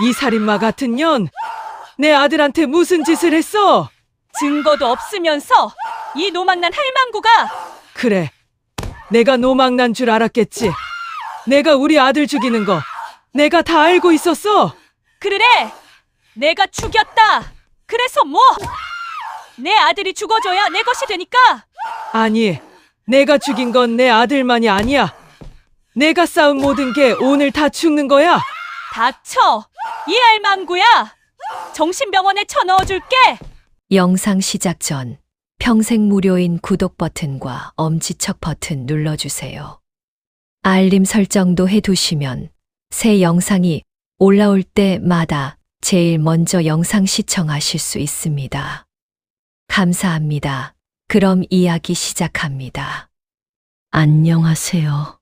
이 살인마 같은 년, 내 아들한테 무슨 짓을 했어? 증거도 없으면서 이 노망난 할망구가. 그래, 내가 노망난 줄 알았겠지. 내가 우리 아들 죽이는 거 내가 다 알고 있었어. 그래, 내가 죽였다. 그래서 뭐? 내 아들이 죽어줘야 내 것이 되니까. 아니, 내가 죽인 건 내 아들만이 아니야. 내가 쌓은 모든 게 오늘 다 죽는 거야. 닥쳐, 이 할망구야. 정신병원에 쳐넣어줄게. 영상 시작 전 평생 무료인 구독 버튼과 엄지척 버튼 눌러주세요. 알림 설정도 해두시면 새 영상이 올라올 때마다 제일 먼저 영상 시청하실 수 있습니다. 감사합니다. 그럼 이야기 시작합니다. 안녕하세요.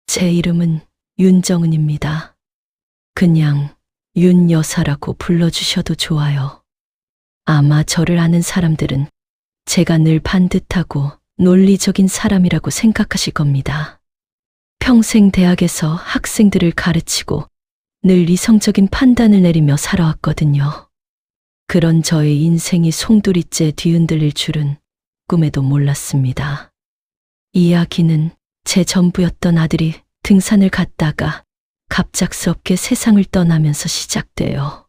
제 이름은 윤정은입니다. 그냥 윤 여사라고 불러주셔도 좋아요. 아마 저를 아는 사람들은 제가 늘 반듯하고 논리적인 사람이라고 생각하실 겁니다. 평생 대학에서 학생들을 가르치고 늘 이성적인 판단을 내리며 살아왔거든요. 그런 저의 인생이 송두리째 뒤흔들릴 줄은 꿈에도 몰랐습니다. 이야기는 제 전부였던 아들이 등산을 갔다가 갑작스럽게 세상을 떠나면서 시작돼요.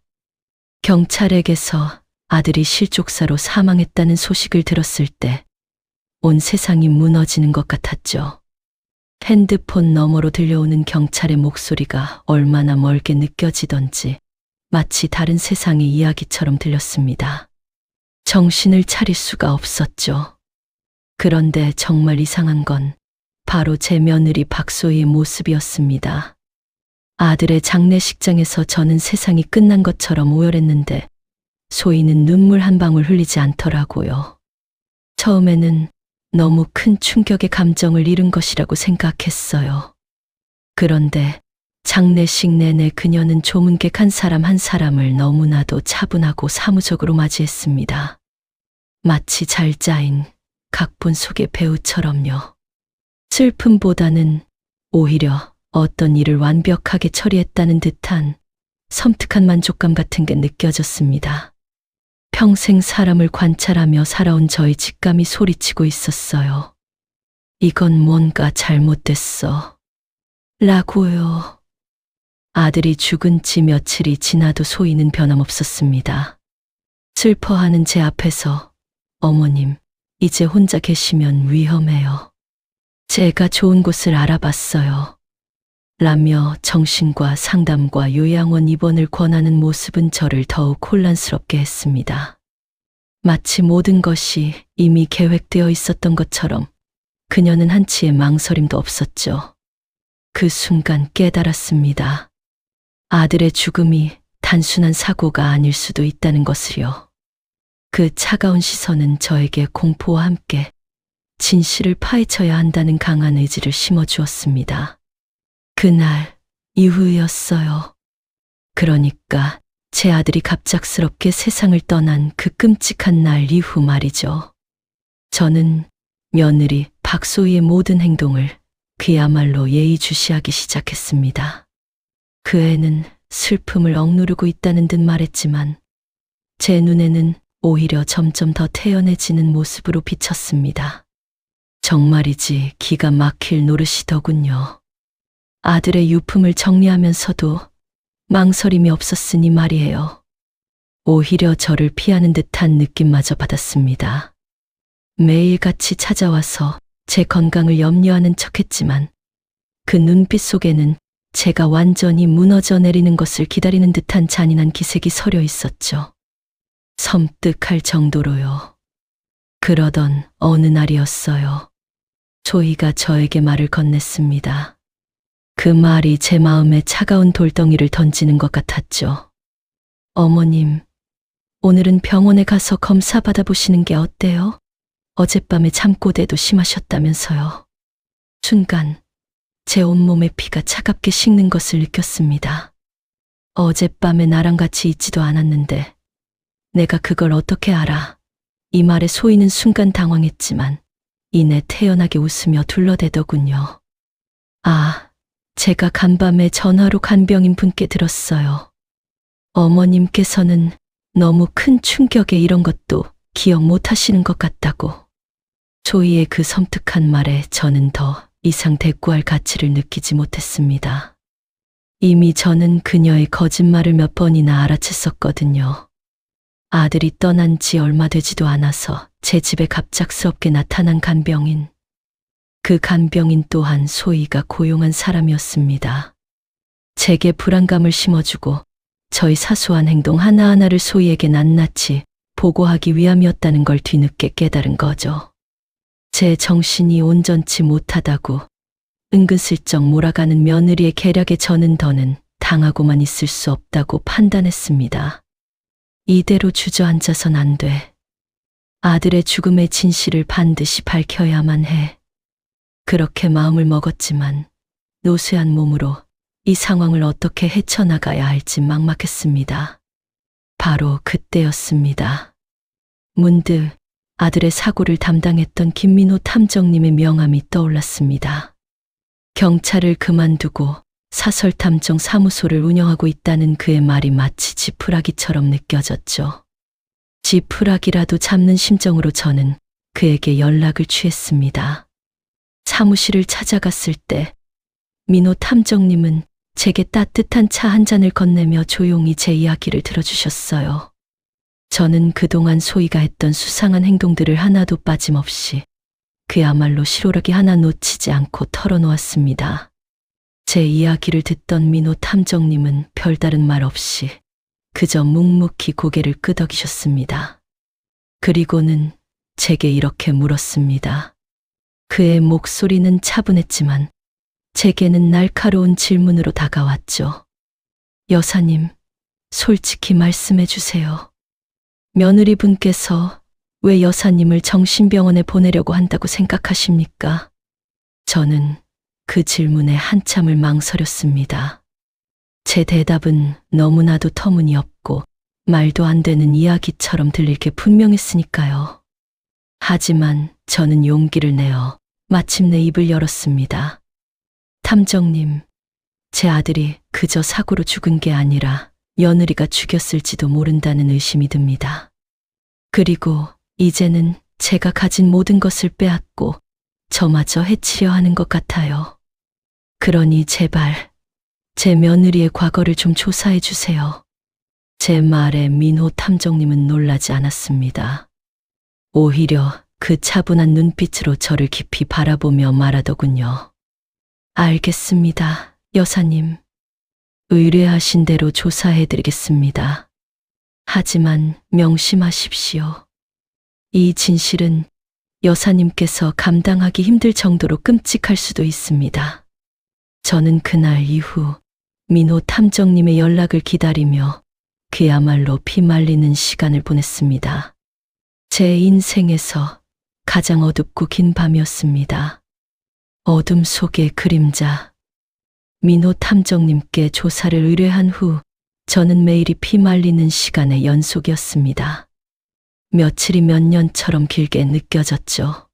경찰에게서 아들이 실족사로 사망했다는 소식을 들었을 때 온 세상이 무너지는 것 같았죠. 핸드폰 너머로 들려오는 경찰의 목소리가 얼마나 멀게 느껴지던지 마치 다른 세상의 이야기처럼 들렸습니다. 정신을 차릴 수가 없었죠. 그런데 정말 이상한 건 바로 제 며느리 박소희의 모습이었습니다. 아들의 장례식장에서 저는 세상이 끝난 것처럼 오열했는데 소희는 눈물 한 방울 흘리지 않더라고요. 처음에는 너무 큰 충격의 감정을 잃은 것이라고 생각했어요. 그런데 장례식 내내 그녀는 조문객 한 사람 한 사람을 너무나도 차분하고 사무적으로 맞이했습니다. 마치 잘 짜인 각본 속의 배우처럼요. 슬픔보다는 오히려 어떤 일을 완벽하게 처리했다는 듯한 섬뜩한 만족감 같은 게 느껴졌습니다. 평생 사람을 관찰하며 살아온 저의 직감이 소리치고 있었어요. 이건 뭔가 잘못됐어. 라고요. 아들이 죽은 지 며칠이 지나도 소희는 변함없었습니다. 슬퍼하는 제 앞에서 어머님, 이제 혼자 계시면 위험해요. 제가 좋은 곳을 알아봤어요. 라며 정신과 상담과 요양원 입원을 권하는 모습은 저를 더욱 혼란스럽게 했습니다. 마치 모든 것이 이미 계획되어 있었던 것처럼 그녀는 한치의 망설임도 없었죠. 그 순간 깨달았습니다. 아들의 죽음이 단순한 사고가 아닐 수도 있다는 것을요. 그 차가운 시선은 저에게 공포와 함께 진실을 파헤쳐야 한다는 강한 의지를 심어주었습니다. 그날 이후였어요. 그러니까 제 아들이 갑작스럽게 세상을 떠난 그 끔찍한 날 이후 말이죠. 저는 며느리 박소희의 모든 행동을 그야말로 예의주시하기 시작했습니다. 그 애는 슬픔을 억누르고 있다는 듯 말했지만 제 눈에는 오히려 점점 더 태연해지는 모습으로 비쳤습니다. 정말이지 기가 막힐 노릇이더군요. 아들의 유품을 정리하면서도 망설임이 없었으니 말이에요. 오히려 저를 피하는 듯한 느낌마저 받았습니다. 매일같이 찾아와서 제 건강을 염려하는 척했지만 그 눈빛 속에는 제가 완전히 무너져 내리는 것을 기다리는 듯한 잔인한 기색이 서려 있었죠. 섬뜩할 정도로요. 그러던 어느 날이었어요. 소희가 저에게 말을 건넸습니다. 그 말이 제 마음에 차가운 돌덩이를 던지는 것 같았죠. 어머님, 오늘은 병원에 가서 검사 받아보시는 게 어때요? 어젯밤에 잠꼬대도 심하셨다면서요. 순간 제 온몸의 피가 차갑게 식는 것을 느꼈습니다. 어젯밤에 나랑 같이 있지도 않았는데 내가 그걸 어떻게 알아? 이 말에 소희는 순간 당황했지만 이내 태연하게 웃으며 둘러대더군요. 아, 제가 간밤에 전화로 간병인 분께 들었어요. 어머님께서는 너무 큰 충격에 이런 것도 기억 못 하시는 것 같다고. 소희의 그 섬뜩한 말에 저는 더 이상 대꾸할 가치를 느끼지 못했습니다. 이미 저는 그녀의 거짓말을 몇 번이나 알아챘었거든요. 아들이 떠난 지 얼마 되지도 않아서 제 집에 갑작스럽게 나타난 간병인. 그 간병인 또한 소희가 고용한 사람이었습니다. 제게 불안감을 심어주고 저희 사소한 행동 하나하나를 소희에게 낱낱이 보고하기 위함이었다는 걸 뒤늦게 깨달은 거죠. 제 정신이 온전치 못하다고 은근슬쩍 몰아가는 며느리의 계략에 저는 더는 당하고만 있을 수 없다고 판단했습니다. 이대로 주저앉아선 안 돼. 아들의 죽음의 진실을 반드시 밝혀야만 해. 그렇게 마음을 먹었지만 노쇠한 몸으로 이 상황을 어떻게 헤쳐나가야 할지 막막했습니다. 바로 그때였습니다. 문득 아들의 사고를 담당했던 김민호 탐정님의 명함이 떠올랐습니다. 경찰을 그만두고 사설탐정 사무소를 운영하고 있다는 그의 말이 마치 지푸라기처럼 느껴졌죠. 지푸라기라도 잡는 심정으로 저는 그에게 연락을 취했습니다. 사무실을 찾아갔을 때 민호 탐정님은 제게 따뜻한 차 한 잔을 건네며 조용히 제 이야기를 들어주셨어요. 저는 그동안 소희가 했던 수상한 행동들을 하나도 빠짐없이 그야말로 실오라기 하나 놓치지 않고 털어놓았습니다. 제 이야기를 듣던 민호 탐정님은 별다른 말 없이 그저 묵묵히 고개를 끄덕이셨습니다. 그리고는 제게 이렇게 물었습니다. 그의 목소리는 차분했지만 제게는 날카로운 질문으로 다가왔죠. 여사님, 솔직히 말씀해 주세요. 며느리분께서 왜 여사님을 정신병원에 보내려고 한다고 생각하십니까? 저는 그 질문에 한참을 망설였습니다. 제 대답은 너무나도 터무니없고 말도 안 되는 이야기처럼 들릴 게 분명했으니까요. 하지만 저는 용기를 내어 마침내 입을 열었습니다. 탐정님, 제 아들이 그저 사고로 죽은 게 아니라 며느리가 죽였을지도 모른다는 의심이 듭니다. 그리고 이제는 제가 가진 모든 것을 빼앗고 저마저 해치려 하는 것 같아요. 그러니 제발 제 며느리의 과거를 좀 조사해 주세요. 제 말에 민호 탐정님은 놀라지 않았습니다. 오히려 그 차분한 눈빛으로 저를 깊이 바라보며 말하더군요. 알겠습니다, 여사님. 의뢰하신 대로 조사해드리겠습니다. 하지만 명심하십시오. 이 진실은 여사님께서 감당하기 힘들 정도로 끔찍할 수도 있습니다. 저는 그날 이후 민호 탐정님의 연락을 기다리며 그야말로 피말리는 시간을 보냈습니다. 제 인생에서 가장 어둡고 긴 밤이었습니다. 어둠 속의 그림자. 민호 탐정님께 조사를 의뢰한 후 저는 매일이 피말리는 시간의 연속이었습니다. 며칠이 몇 년처럼 길게 느껴졌죠.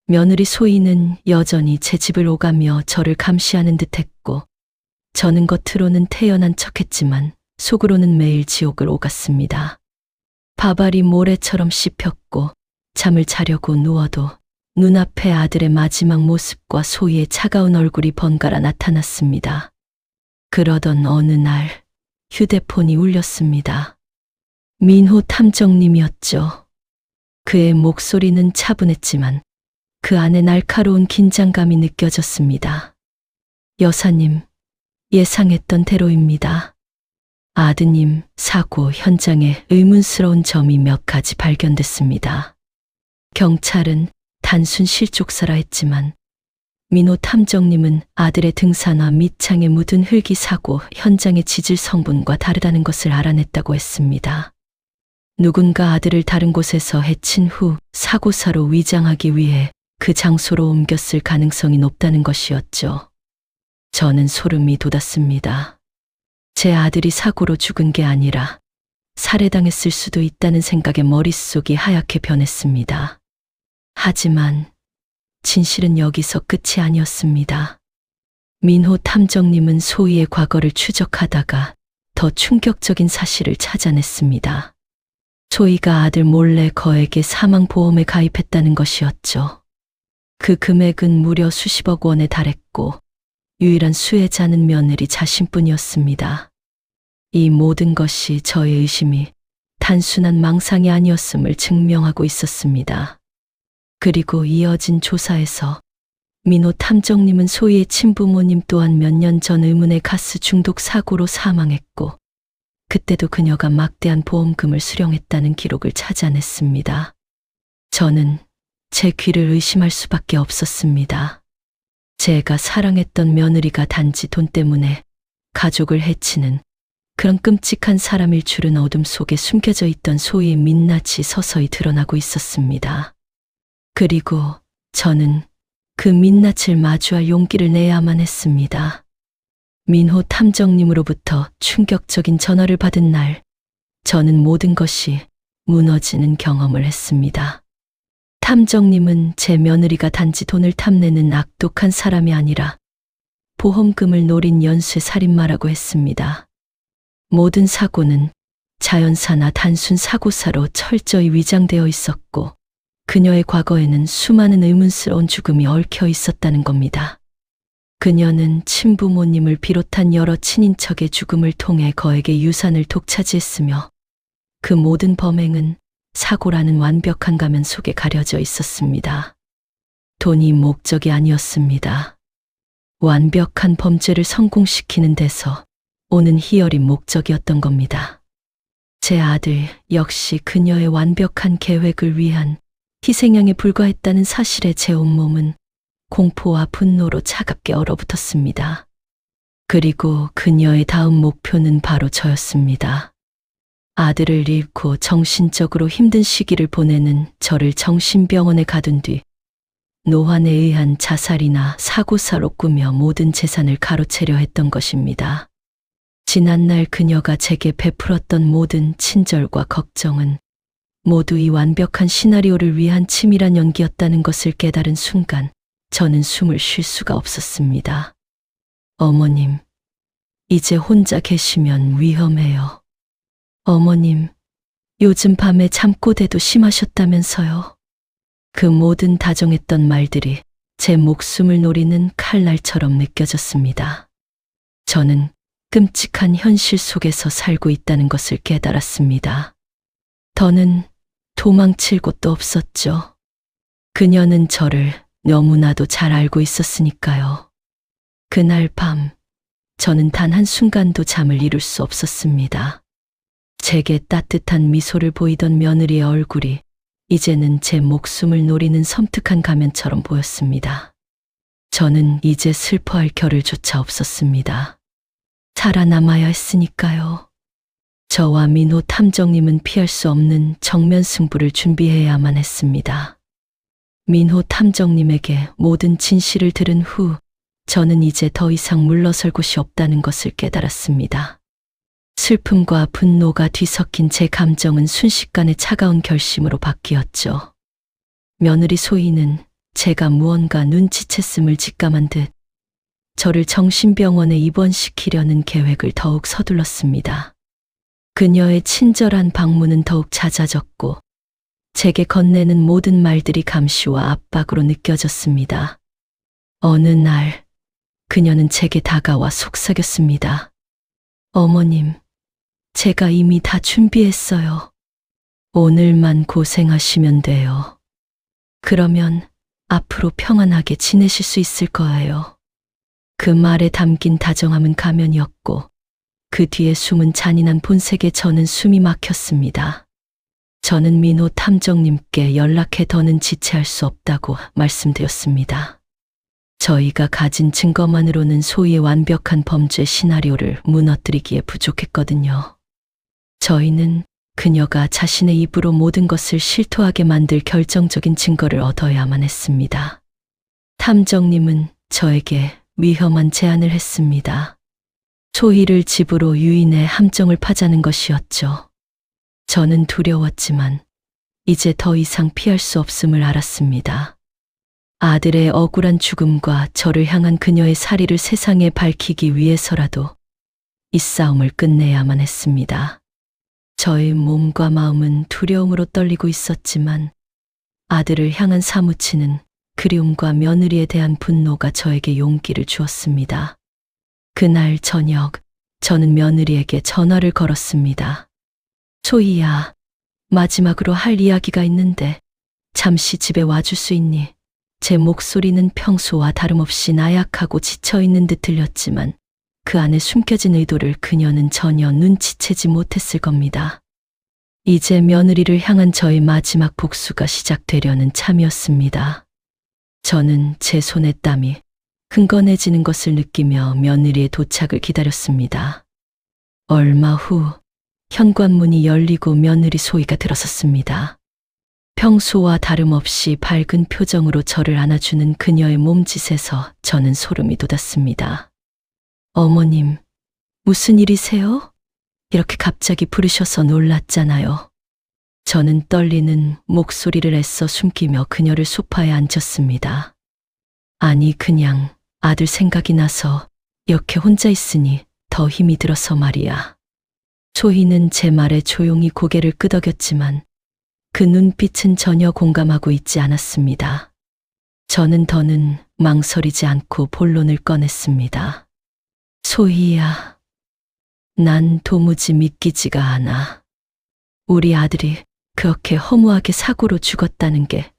며느리 소희는 여전히 제 집을 오가며 저를 감시하는 듯했고 저는 겉으로는 태연한 척했지만 속으로는 매일 지옥을 오갔습니다. 밥알이 모래처럼 씹혔고 잠을 자려고 누워도 눈앞에 아들의 마지막 모습과 소희의 차가운 얼굴이 번갈아 나타났습니다. 그러던 어느 날 휴대폰이 울렸습니다. 민호 탐정님이었죠. 그의 목소리는 차분했지만 그 안에 날카로운 긴장감이 느껴졌습니다. 여사님, 예상했던 대로입니다. 아드님 사고 현장에 의문스러운 점이 몇 가지 발견됐습니다. 경찰은 단순 실족사라 했지만 민호 탐정님은 아들의 등산화 밑창에 묻은 흙이 사고 현장의 지질 성분과 다르다는 것을 알아냈다고 했습니다. 누군가 아들을 다른 곳에서 해친 후 사고사로 위장하기 위해 그 장소로 옮겼을 가능성이 높다는 것이었죠. 저는 소름이 돋았습니다. 제 아들이 사고로 죽은 게 아니라 살해당했을 수도 있다는 생각에 머릿속이 하얗게 변했습니다. 하지만 진실은 여기서 끝이 아니었습니다. 민호 탐정님은 소희의 과거를 추적하다가 더 충격적인 사실을 찾아냈습니다. 소희가 아들 몰래 거액의 사망보험에 가입했다는 것이었죠. 그 금액은 무려 수십억 원에 달했고 유일한 수혜자는 며느리 자신뿐이었습니다. 이 모든 것이 저의 의심이 단순한 망상이 아니었음을 증명하고 있었습니다. 그리고 이어진 조사에서 민호 탐정님은 소희의 친부모님 또한 몇 년 전 의문의 가스 중독 사고로 사망했고 그때도 그녀가 막대한 보험금을 수령했다는 기록을 찾아냈습니다. 저는 제 귀를 의심할 수밖에 없었습니다. 제가 사랑했던 며느리가 단지 돈 때문에 가족을 해치는 그런 끔찍한 사람일 줄은 어둠 속에 숨겨져 있던 소희의 민낯이 서서히 드러나고 있었습니다. 그리고 저는 그 민낯을 마주할 용기를 내야만 했습니다. 민호 탐정님으로부터 충격적인 전화를 받은 날, 저는 모든 것이 무너지는 경험을 했습니다. 탐정님은 제 며느리가 단지 돈을 탐내는 악독한 사람이 아니라 보험금을 노린 연쇄 살인마라고 했습니다. 모든 사고는 자연사나 단순 사고사로 철저히 위장되어 있었고 그녀의 과거에는 수많은 의문스러운 죽음이 얽혀 있었다는 겁니다. 그녀는 친부모님을 비롯한 여러 친인척의 죽음을 통해 거액의 유산을 독차지했으며 그 모든 범행은 사고라는 완벽한 가면 속에 가려져 있었습니다. 돈이 목적이 아니었습니다. 완벽한 범죄를 성공시키는 데서 오는 희열이 목적이었던 겁니다. 제 아들 역시 그녀의 완벽한 계획을 위한 희생양에 불과했다는 사실에 제 온몸은 공포와 분노로 차갑게 얼어붙었습니다. 그리고 그녀의 다음 목표는 바로 저였습니다. 아들을 잃고 정신적으로 힘든 시기를 보내는 저를 정신병원에 가둔 뒤 노환에 의한 자살이나 사고사로 꾸며 모든 재산을 가로채려 했던 것입니다. 지난날 그녀가 제게 베풀었던 모든 친절과 걱정은 모두 이 완벽한 시나리오를 위한 치밀한 연기였다는 것을 깨달은 순간 저는 숨을 쉴 수가 없었습니다. 어머님, 이제 혼자 계시면 위험해요. 어머님, 요즘 밤에 잠꼬대도 심하셨다면서요. 그 모든 다정했던 말들이 제 목숨을 노리는 칼날처럼 느껴졌습니다. 저는 끔찍한 현실 속에서 살고 있다는 것을 깨달았습니다. 더는 도망칠 곳도 없었죠. 그녀는 저를 너무나도 잘 알고 있었으니까요. 그날 밤, 저는 단 한순간도 잠을 이룰 수 없었습니다. 제게 따뜻한 미소를 보이던 며느리의 얼굴이 이제는 제 목숨을 노리는 섬뜩한 가면처럼 보였습니다. 저는 이제 슬퍼할 겨를 조차 없었습니다. 살아남아야 했으니까요. 저와 민호 탐정님은 피할 수 없는 정면 승부를 준비해야만 했습니다. 민호 탐정님에게 모든 진실을 들은 후 저는 이제 더 이상 물러설 곳이 없다는 것을 깨달았습니다. 슬픔과 분노가 뒤섞인 제 감정은 순식간에 차가운 결심으로 바뀌었죠. 며느리 소희는 제가 무언가 눈치챘음을 직감한 듯 저를 정신병원에 입원시키려는 계획을 더욱 서둘렀습니다. 그녀의 친절한 방문은 더욱 잦아졌고 제게 건네는 모든 말들이 감시와 압박으로 느껴졌습니다. 어느 날 그녀는 제게 다가와 속삭였습니다. 어머님, 제가 이미 다 준비했어요. 오늘만 고생하시면 돼요. 그러면 앞으로 평안하게 지내실 수 있을 거예요. 그 말에 담긴 다정함은 가면이었고 그 뒤에 숨은 잔인한 본색에 저는 숨이 막혔습니다. 저는 민호 탐정님께 연락해 더는 지체할 수 없다고 말씀드렸습니다. 저희가 가진 증거만으로는 소희의 완벽한 범죄 시나리오를 무너뜨리기에 부족했거든요. 저희는 그녀가 자신의 입으로 모든 것을 실토하게 만들 결정적인 증거를 얻어야만 했습니다. 탐정님은 저에게 위험한 제안을 했습니다. 소희를 집으로 유인해 함정을 파자는 것이었죠. 저는 두려웠지만 이제 더 이상 피할 수 없음을 알았습니다. 아들의 억울한 죽음과 저를 향한 그녀의 살의를 세상에 밝히기 위해서라도 이 싸움을 끝내야만 했습니다. 저의 몸과 마음은 두려움으로 떨리고 있었지만 아들을 향한 사무치는 그리움과 며느리에 대한 분노가 저에게 용기를 주었습니다. 그날 저녁, 저는 며느리에게 전화를 걸었습니다. 소희야, 마지막으로 할 이야기가 있는데 잠시 집에 와줄 수 있니? 제 목소리는 평소와 다름없이 나약하고 지쳐있는 듯 들렸지만 그 안에 숨겨진 의도를 그녀는 전혀 눈치채지 못했을 겁니다. 이제 며느리를 향한 저의 마지막 복수가 시작되려는 참이었습니다. 저는 제 손에 땀이 흥건해지는 것을 느끼며 며느리의 도착을 기다렸습니다. 얼마 후 현관문이 열리고 며느리 소희가 들어섰습니다. 평소와 다름없이 밝은 표정으로 저를 안아주는 그녀의 몸짓에서 저는 소름이 돋았습니다. 어머님, 무슨 일이세요? 이렇게 갑자기 부르셔서 놀랐잖아요. 저는 떨리는 목소리를 애써 숨기며 그녀를 소파에 앉혔습니다. 아니, 그냥 아들 생각이 나서 이렇게 혼자 있으니 더 힘이 들어서 말이야. 소희는 제 말에 조용히 고개를 끄덕였지만 그 눈빛은 전혀 공감하고 있지 않았습니다. 저는 더는 망설이지 않고 본론을 꺼냈습니다. 소희야, 난 도무지 믿기지가 않아. 우리 아들이 그렇게 허무하게 사고로 죽었다는 게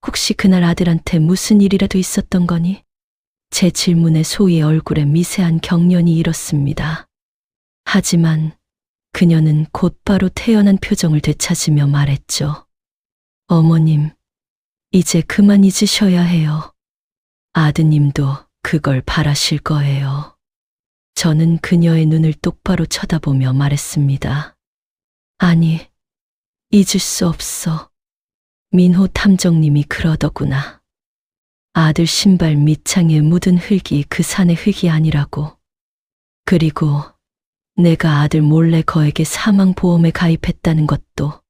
혹시 그날 아들한테 무슨 일이라도 있었던 거니? 제 질문에 소희의 얼굴에 미세한 경련이 일었습니다. 하지만 그녀는 곧바로 태연한 표정을 되찾으며 말했죠. 어머님, 이제 그만 잊으셔야 해요. 아드님도 그걸 바라실 거예요. 저는 그녀의 눈을 똑바로 쳐다보며 말했습니다. 아니, 잊을 수 없어. 민호 탐정님이 그러더구나. 아들 신발 밑창에 묻은 흙이 그 산의 흙이 아니라고. 그리고 내가 아들 몰래 거액의 사망보험에 가입했다는 것도.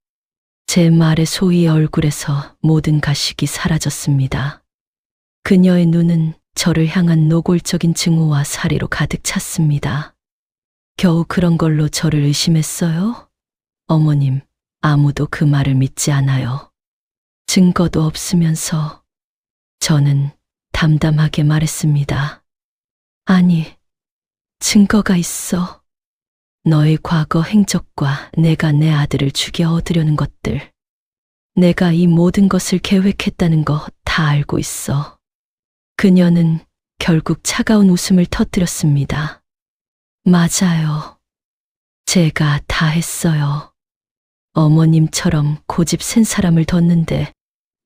제 말에 소희의 얼굴에서 모든 가식이 사라졌습니다. 그녀의 눈은 저를 향한 노골적인 증오와 살이로 가득 찼습니다. 겨우 그런 걸로 저를 의심했어요? 어머님, 아무도 그 말을 믿지 않아요. 증거도 없으면서. 저는 담담하게 말했습니다. 아니, 증거가 있어. 너의 과거 행적과 내가 내 아들을 죽여 얻으려는 것들. 내가 이 모든 것을 계획했다는 거 다 알고 있어. 그녀는 결국 차가운 웃음을 터뜨렸습니다. 맞아요. 제가 다 했어요. 어머님처럼 고집 센 사람을 뒀는데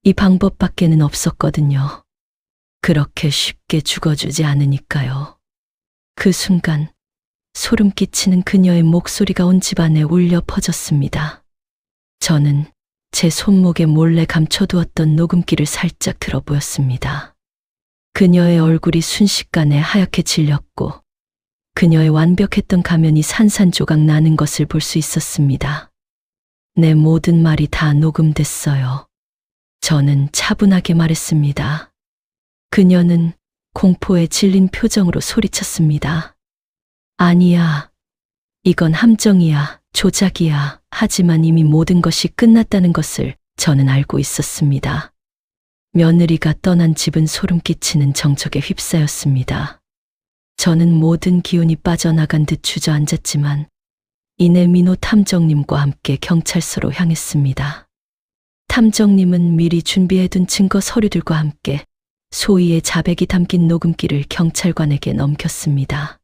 이 방법밖에는 없었거든요. 그렇게 쉽게 죽어주지 않으니까요. 그 순간 소름 끼치는 그녀의 목소리가 온 집안에 울려 퍼졌습니다. 저는 제 손목에 몰래 감춰두었던 녹음기를 살짝 들어보였습니다. 그녀의 얼굴이 순식간에 하얗게 질렸고 그녀의 완벽했던 가면이 산산조각 나는 것을 볼 수 있었습니다. 내 모든 말이 다 녹음됐어요. 저는 차분하게 말했습니다. 그녀는 공포에 질린 표정으로 소리쳤습니다. 아니야. 이건 함정이야. 조작이야. 하지만 이미 모든 것이 끝났다는 것을 저는 알고 있었습니다. 며느리가 떠난 집은 소름 끼치는 정적에 휩싸였습니다. 저는 모든 기운이 빠져나간 듯 주저앉았지만 이내 민호 탐정님과 함께 경찰서로 향했습니다. 탐정님은 미리 준비해둔 증거 서류들과 함께 소희의 자백이 담긴 녹음기를 경찰관에게 넘겼습니다.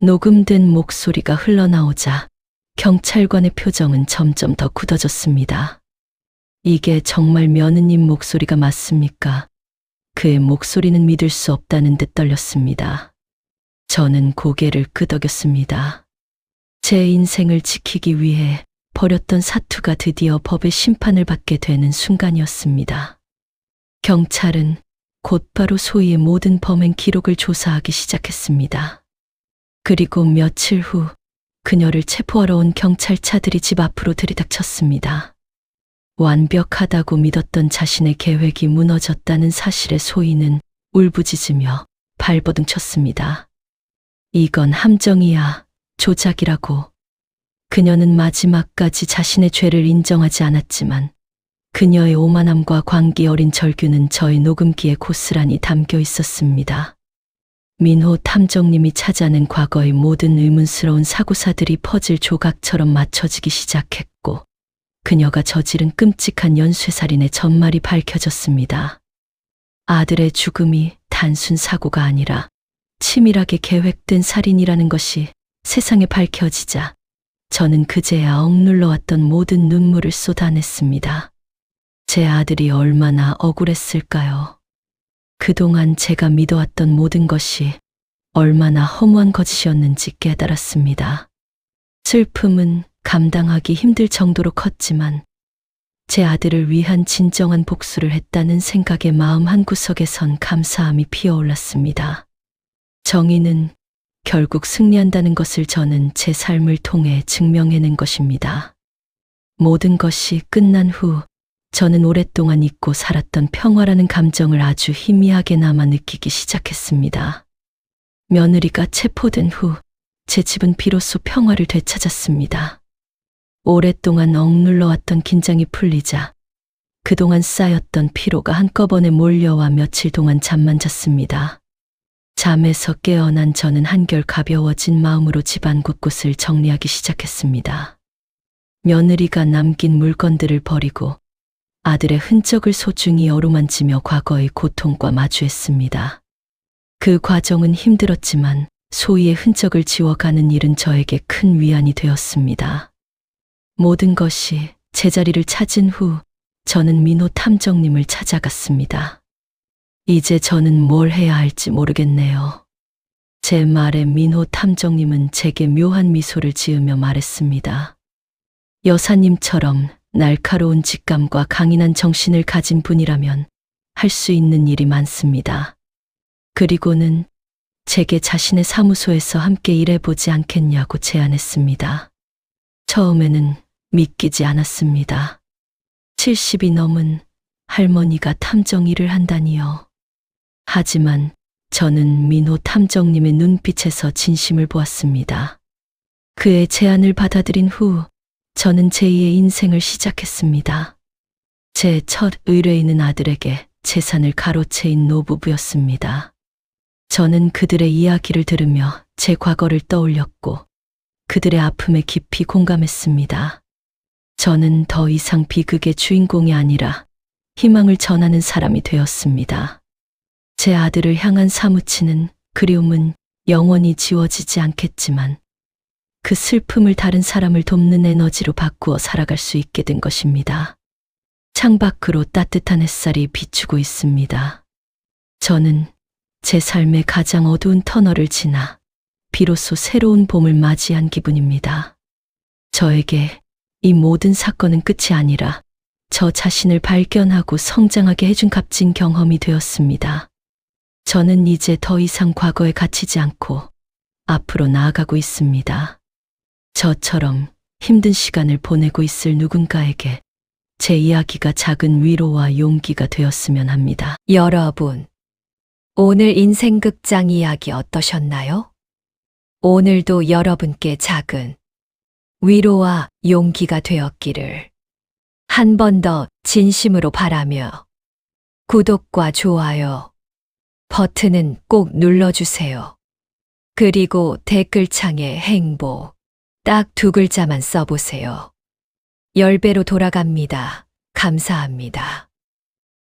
녹음된 목소리가 흘러나오자 경찰관의 표정은 점점 더 굳어졌습니다. 이게 정말 며느님 목소리가 맞습니까? 그의 목소리는 믿을 수 없다는 듯 떨렸습니다. 저는 고개를 끄덕였습니다. 제 인생을 지키기 위해 벌였던 사투가 드디어 법의 심판을 받게 되는 순간이었습니다. 경찰은 곧바로 소희의 모든 범행 기록을 조사하기 시작했습니다. 그리고 며칠 후 그녀를 체포하러 온 경찰차들이 집 앞으로 들이닥쳤습니다. 완벽하다고 믿었던 자신의 계획이 무너졌다는 사실에 소희는 울부짖으며 발버둥 쳤습니다. 이건 함정이야. 조작이라고. 그녀는 마지막까지 자신의 죄를 인정하지 않았지만 그녀의 오만함과 광기 어린 절규는 저의 녹음기에 고스란히 담겨 있었습니다. 민호 탐정님이 찾아낸 과거의 모든 의문스러운 사고사들이 퍼즐 조각처럼 맞춰지기 시작했고 그녀가 저지른 끔찍한 연쇄살인의 전말이 밝혀졌습니다. 아들의 죽음이 단순 사고가 아니라 치밀하게 계획된 살인이라는 것이 세상에 밝혀지자 저는 그제야 억눌러왔던 모든 눈물을 쏟아냈습니다. 제 아들이 얼마나 억울했을까요? 그동안 제가 믿어왔던 모든 것이 얼마나 허무한 거짓이었는지 깨달았습니다. 슬픔은 감당하기 힘들 정도로 컸지만 제 아들을 위한 진정한 복수를 했다는 생각에 마음 한구석에선 감사함이 피어올랐습니다. 정의는 결국 승리한다는 것을 저는 제 삶을 통해 증명해낸 것입니다. 모든 것이 끝난 후 저는 오랫동안 잊고 살았던 평화라는 감정을 아주 희미하게 남아 느끼기 시작했습니다. 며느리가 체포된 후 제 집은 비로소 평화를 되찾았습니다. 오랫동안 억눌러왔던 긴장이 풀리자 그동안 쌓였던 피로가 한꺼번에 몰려와 며칠 동안 잠만 잤습니다. 잠에서 깨어난 저는 한결 가벼워진 마음으로 집안 곳곳을 정리하기 시작했습니다. 며느리가 남긴 물건들을 버리고 아들의 흔적을 소중히 어루만지며 과거의 고통과 마주했습니다. 그 과정은 힘들었지만 소희의 흔적을 지워가는 일은 저에게 큰 위안이 되었습니다. 모든 것이 제자리를 찾은 후 저는 민호 탐정님을 찾아갔습니다. 이제 저는 뭘 해야 할지 모르겠네요. 제 말에 민호 탐정님은 제게 묘한 미소를 지으며 말했습니다. 여사님처럼 날카로운 직감과 강인한 정신을 가진 분이라면 할 수 있는 일이 많습니다. 그리고는 제게 자신의 사무소에서 함께 일해보지 않겠냐고 제안했습니다. 처음에는 믿기지 않았습니다. 70이 넘은 할머니가 탐정 일을 한다니요. 하지만 저는 민호 탐정님의 눈빛에서 진심을 보았습니다. 그의 제안을 받아들인 후 저는 제2의 인생을 시작했습니다. 제 첫 의뢰인은 아들에게 재산을 가로채인 노부부였습니다. 저는 그들의 이야기를 들으며 제 과거를 떠올렸고 그들의 아픔에 깊이 공감했습니다. 저는 더 이상 비극의 주인공이 아니라 희망을 전하는 사람이 되었습니다. 제 아들을 향한 사무치는 그리움은 영원히 지워지지 않겠지만 그 슬픔을 다른 사람을 돕는 에너지로 바꾸어 살아갈 수 있게 된 것입니다. 창밖으로 따뜻한 햇살이 비추고 있습니다. 저는 제 삶의 가장 어두운 터널을 지나 비로소 새로운 봄을 맞이한 기분입니다. 저에게 이 모든 사건은 끝이 아니라 저 자신을 발견하고 성장하게 해준 값진 경험이 되었습니다. 저는 이제 더 이상 과거에 갇히지 않고 앞으로 나아가고 있습니다. 저처럼 힘든 시간을 보내고 있을 누군가에게 제 이야기가 작은 위로와 용기가 되었으면 합니다. 여러분, 오늘 인생극장 이야기 어떠셨나요? 오늘도 여러분께 작은 위로와 용기가 되었기를 한 번 더 진심으로 바라며 구독과 좋아요 버튼은 꼭 눌러주세요. 그리고 댓글창에 행복 딱 2글자만 써보세요. 10배로 돌아갑니다. 감사합니다.